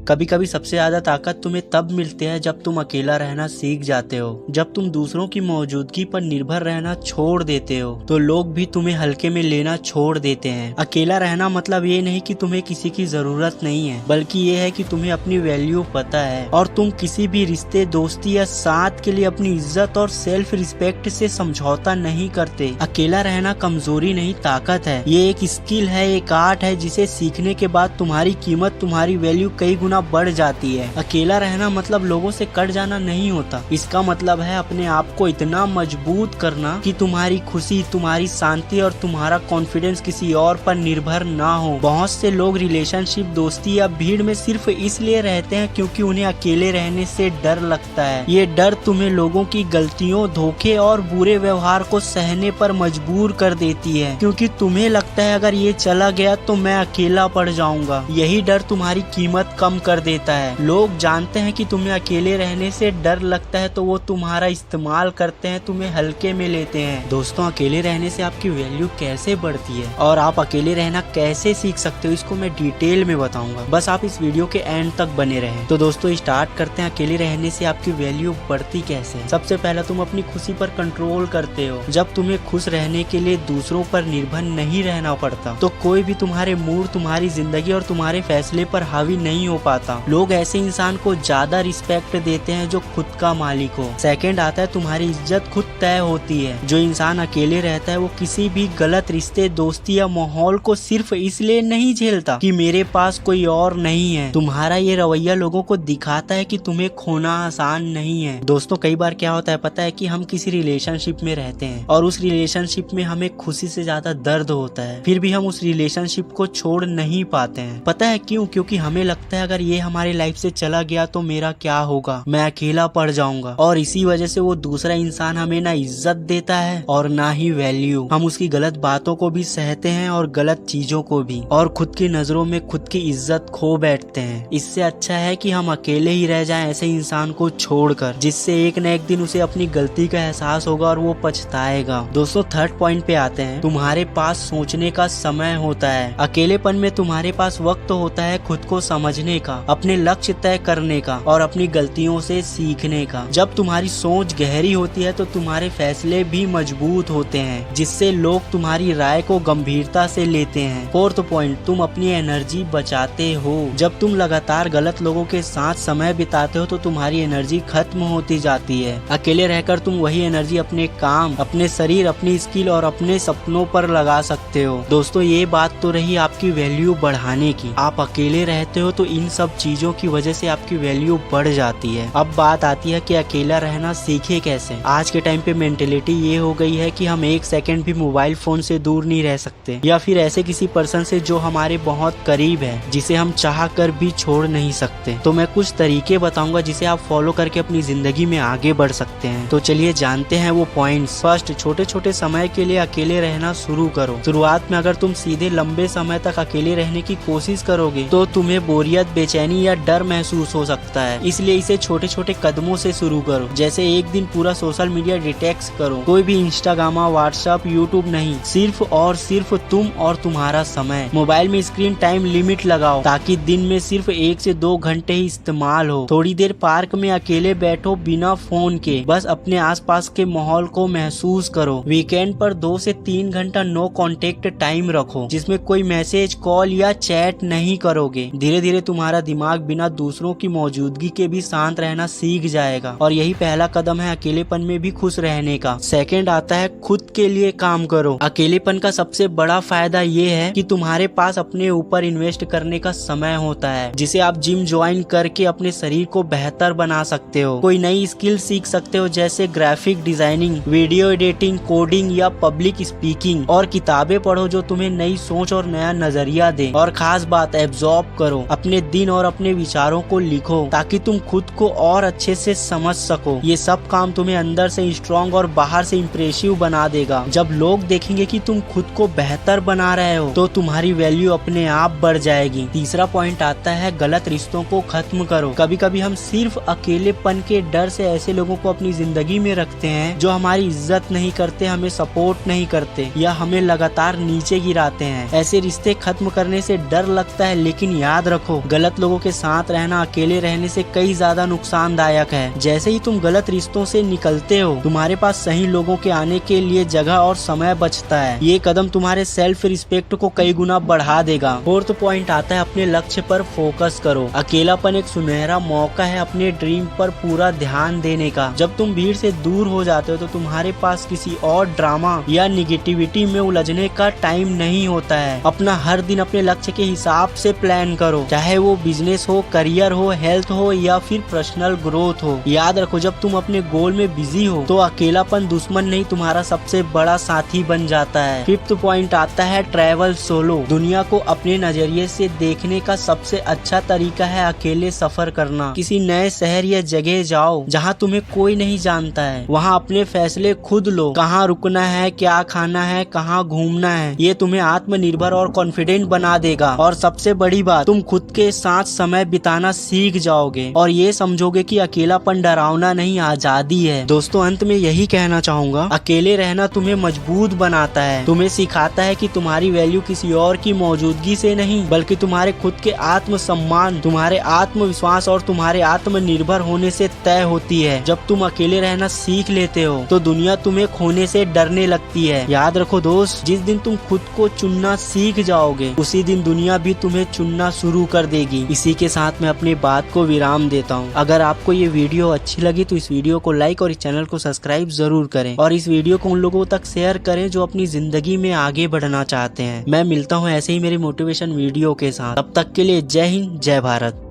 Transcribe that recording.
कभी कभी सबसे ज्यादा ताकत तुम्हें तब मिलती है जब तुम अकेला रहना सीख जाते हो। जब तुम दूसरों की मौजूदगी पर निर्भर रहना छोड़ देते हो तो लोग भी तुम्हें हल्के में लेना छोड़ देते हैं। अकेला रहना मतलब ये नहीं कि तुम्हें किसी की जरूरत नहीं है, बल्कि ये है कि तुम्हें अपनी वैल्यू पता है और तुम किसी भी रिश्ते, दोस्ती या साथ के लिए अपनी इज्जत और सेल्फ रिस्पेक्ट से समझौता नहीं करते। अकेला रहना कमजोरी नहीं, ताकत है। ये एक स्किल है, एक आर्ट है जिसे सीखने के बाद तुम्हारी कीमत, तुम्हारी वैल्यू कई गुना बढ़ जाती है। अकेला रहना मतलब लोगों से कट जाना नहीं होता। इसका मतलब है अपने आप को इतना मजबूत करना कि तुम्हारी खुशी, तुम्हारी शांति और तुम्हारा कॉन्फिडेंस किसी और पर निर्भर ना हो। बहुत से लोग रिलेशनशिप, दोस्ती या भीड़ में सिर्फ इसलिए रहते हैं क्योंकि उन्हें अकेले रहने से डर लगता है। ये डर तुम्हें लोगों की गलतियों, धोखे और बुरे व्यवहार को सहने पर मजबूर कर देती है, क्योंकि तुम्हें लगता है अगर ये चला गया तो मैं अकेला पड़ जाऊंगा। यही डर तुम्हारी कीमत कम कर देता है। लोग जानते हैं कि तुम्हें अकेले रहने से डर लगता है तो वो तुम्हारा इस्तेमाल करते हैं, तुम्हें हल्के में लेते हैं। दोस्तों, अकेले रहने से आपकी वैल्यू कैसे बढ़ती है और आप अकेले रहना कैसे सीख सकते हो, इसको मैं डिटेल में बताऊंगा। बस आप इस वीडियो के एंड तक बने रहें। तो दोस्तों स्टार्ट करते हैं, अकेले रहने से आपकी वैल्यू बढ़ती कैसे। सबसे पहला, तुम अपनी खुशी पर कंट्रोल करते हो। जब तुम्हें खुश रहने के लिए दूसरों पर निर्भर नहीं रहना पड़ता तो कोई भी तुम्हारे मूड, तुम्हारी जिंदगी और तुम्हारे फैसले पर हावी नहीं हो पाता। लोग ऐसे इंसान को ज्यादा रिस्पेक्ट देते हैं जो खुद का मालिक हो। सेकंड आता है, तुम्हारी इज्जत खुद तय होती है। जो इंसान अकेले रहता है वो किसी भी गलत रिश्ते, दोस्ती या माहौल को सिर्फ इसलिए नहीं झेलता कि मेरे पास कोई और नहीं है। तुम्हारा ये रवैया लोगों को दिखाता है कि तुम्हें खोना आसान नहीं है। दोस्तों, कई बार क्या होता है पता है कि हम किसी रिलेशनशिप में रहते हैं और उस रिलेशनशिप में हमें खुशी से ज्यादा दर्द होता है, फिर भी हम उस रिलेशनशिप को छोड़ नहीं पाते हैं। पता है क्यों? क्योंकि हमें लगता है अगर ये हमारी लाइफ से चला गया तो मेरा क्या होगा, मैं अकेला पड़ जाऊंगा। और इसी वजह से वो दूसरा इंसान हमें ना इज्जत देता है और ना ही वैल्यू। हम उसकी गलत बातों को भी सहते हैं और गलत चीजों को भी, और खुद की नजरों में खुद की इज्जत खो बैठते हैं। इससे अच्छा है कि हम अकेले ही रह जाएं ऐसे इंसान को छोड़कर, जिससे एक न एक दिन उसे अपनी गलती का एहसास होगा और वो पछताएगा। दोस्तों, थर्ड पॉइंट पे आते हैं, तुम्हारे पास सोचने का समय होता है। अकेलेपन में तुम्हारे पास वक्त होता है खुद को समझने का, अपने लक्ष्य तय करने का और अपनी गलतियों से सीखने का। जब तुम्हारी सोच गहरी होती है तो तुम्हारे फैसले भी मजबूत होते हैं, जिससे लोग तुम्हारी राय को गंभीरता से लेते हैं। फोर्थ पॉइंट, तुम अपनी एनर्जी बचाते हो। जब तुम लगातार गलत लोगों के साथ समय बिताते हो तो तुम्हारी एनर्जी खत्म होती जाती है। अकेले रहकर तुम वही एनर्जी अपने काम, अपने शरीर, अपनी स्किल और अपने सपनों पर लगा सकते हो। दोस्तों, ये बात तो रही आपकी वैल्यू बढ़ाने की। आप अकेले रहते हो तो इन सब चीजों की वजह से आपकी वैल्यू बढ़ जाती है। अब बात आती है कि अकेला रहना सीखे कैसे। आज के टाइम पे मेंटेलिटी ये हो गई है कि हम एक सेकंड भी मोबाइल फोन से दूर नहीं रह सकते, या फिर ऐसे किसी पर्सन से जो हमारे बहुत करीब है, जिसे हम चाह कर भी छोड़ नहीं सकते। तो मैं कुछ तरीके बताऊंगा जिसे आप फॉलो करके अपनी जिंदगी में आगे बढ़ सकते हैं। तो चलिए जानते हैं वो पॉइंट्स। फर्स्ट, छोटे छोटे समय के लिए अकेले रहना शुरू करो। शुरुआत में अगर तुम सीधे लंबे समय तक अकेले रहने की कोशिश करोगे तो तुम्हें बोरियत, बेचैनी या डर महसूस हो सकता है। इसलिए इसे छोटे छोटे कदमों से शुरू करो। जैसे एक दिन पूरा सोशल मीडिया डिटॉक्स करो, कोई भी इंस्टाग्राम, व्हाट्सएप, यूट्यूब नहीं, सिर्फ और सिर्फ तुम और तुम्हारा समय। मोबाइल में स्क्रीन टाइम लिमिट लगाओ ताकि दिन में सिर्फ 1 से 2 घंटे ही इस्तेमाल हो। थोड़ी देर पार्क में अकेले बैठो बिना फोन के, बस अपने आसपास के माहौल को महसूस करो। वीकेंड पर 2 से 3 घंटा नो कांटेक्ट टाइम रखो, जिसमें कोई मैसेज, कॉल या चैट नहीं करोगे। धीरे धीरे तुम्हारा दिमाग बिना दूसरों की मौजूदगी के भी शांत रहना सीख जाएगा, और यही पहला कदम है अकेलेपन में भी खुश रहने का। सेकंड आता है, खुद के लिए काम करो। अकेलेपन का सबसे बड़ा फायदा ये है कि तुम्हारे पास अपने ऊपर इन्वेस्ट करने का समय होता है, जिसे आप जिम ज्वाइन करके अपने शरीर को बेहतर बना सकते हो। कोई नई स्किल सीख सकते हो, जैसे graphic designing, video editing, coding या पब्लिक स्पीकिंग। और किताबें पढ़ो जो तुम्हें नई सोच और नया नजरिया दे। और खास बात, एब्जॉर्ब करो। अपने दिन और अपने विचारों को लिखो ताकि तुम खुद को और अच्छे से समझ सको। ये सब काम तुम्हें अंदर से स्ट्रॉन्ग और बाहर से इम्प्रेसिव बना देगा। जब लोग देखेंगे कि तुम खुद को बेहतर बना रहे हो तो तुम्हारी वैल्यू अपने आप बढ़ जाएगी। तीसरा पॉइंट आता है, गलत रिश्तों को खत्म करो। कभी कभी हम सिर्फ अकेलेपन के डर से ऐसे लोगों को अपनी जिंदगी में रखते हैं जो हमारी इज्जत नहीं करते, हमें सपोर्ट नहीं करते या हमें लगातार नीचे गिराते हैं। ऐसे रिश्ते खत्म करने से डर लगता है, लेकिन याद रखो, गलत गलत लोगों के साथ रहना अकेले रहने से कई ज्यादा नुकसानदायक है। जैसे ही तुम गलत रिश्तों से निकलते हो, तुम्हारे पास सही लोगों के आने के लिए जगह और समय बचता है। ये कदम तुम्हारे सेल्फ रिस्पेक्ट को कई गुना बढ़ा देगा। फोर्थ पॉइंट आता है अपने लक्ष्य पर फोकस करो। अकेलापन एक सुनहरा मौका है अपने ड्रीम पर पूरा ध्यान देने का। जब तुम भीड़ से दूर हो जाते हो तो तुम्हारे पास किसी और ड्रामा या निगेटिविटी में उलझने का टाइम नहीं होता है। अपना हर दिन अपने लक्ष्य के हिसाब से प्लान करो, चाहे वो बिजनेस हो, करियर हो, हेल्थ हो या फिर पर्सनल ग्रोथ हो। याद रखो, जब तुम अपने गोल में बिजी हो तो अकेलापन दुश्मन नहीं, तुम्हारा सबसे बड़ा साथी बन जाता है। फिफ्थ पॉइंट आता है ट्रैवल सोलो। दुनिया को अपने नजरिए से देखने का सबसे अच्छा तरीका है अकेले सफर करना। किसी नए शहर या जगह जाओ जहाँ तुम्हें कोई नहीं जानता है। वहाँ अपने फैसले खुद लो, कहाँ रुकना है, क्या खाना है, कहाँ घूमना है। ये तुम्हें आत्मनिर्भर और कॉन्फिडेंट बना देगा। और सबसे बड़ी बात, तुम खुद के साथ समय बिताना सीख जाओगे और ये समझोगे कि अकेलापन डरावना नहीं, आजादी है। दोस्तों, अंत में यही कहना चाहूंगा, अकेले रहना तुम्हें मजबूत बनाता है, तुम्हें सिखाता है कि तुम्हारी वैल्यू किसी और की मौजूदगी से नहीं बल्कि तुम्हारे खुद के आत्म सम्मान, तुम्हारे आत्मविश्वास और तुम्हारे आत्मनिर्भर होने से तय होती है। जब तुम अकेले रहना सीख लेते हो तो दुनिया तुम्हें खोने से डरने लगती है। याद रखो दोस्त, जिस दिन तुम खुद को चुनना सीख जाओगे उसी दिन दुनिया भी तुम्हें चुनना शुरू कर देगी। इसी के साथ मैं अपनी बात को विराम देता हूँ। अगर आपको ये वीडियो अच्छी लगी तो इस वीडियो को लाइक और इस चैनल को सब्सक्राइब जरूर करें और इस वीडियो को उन लोगों तक शेयर करें जो अपनी जिंदगी में आगे बढ़ना चाहते हैं। मैं मिलता हूँ ऐसे ही मेरी मोटिवेशन वीडियो के साथ। तब तक के लिए जय हिंद, जय भारत।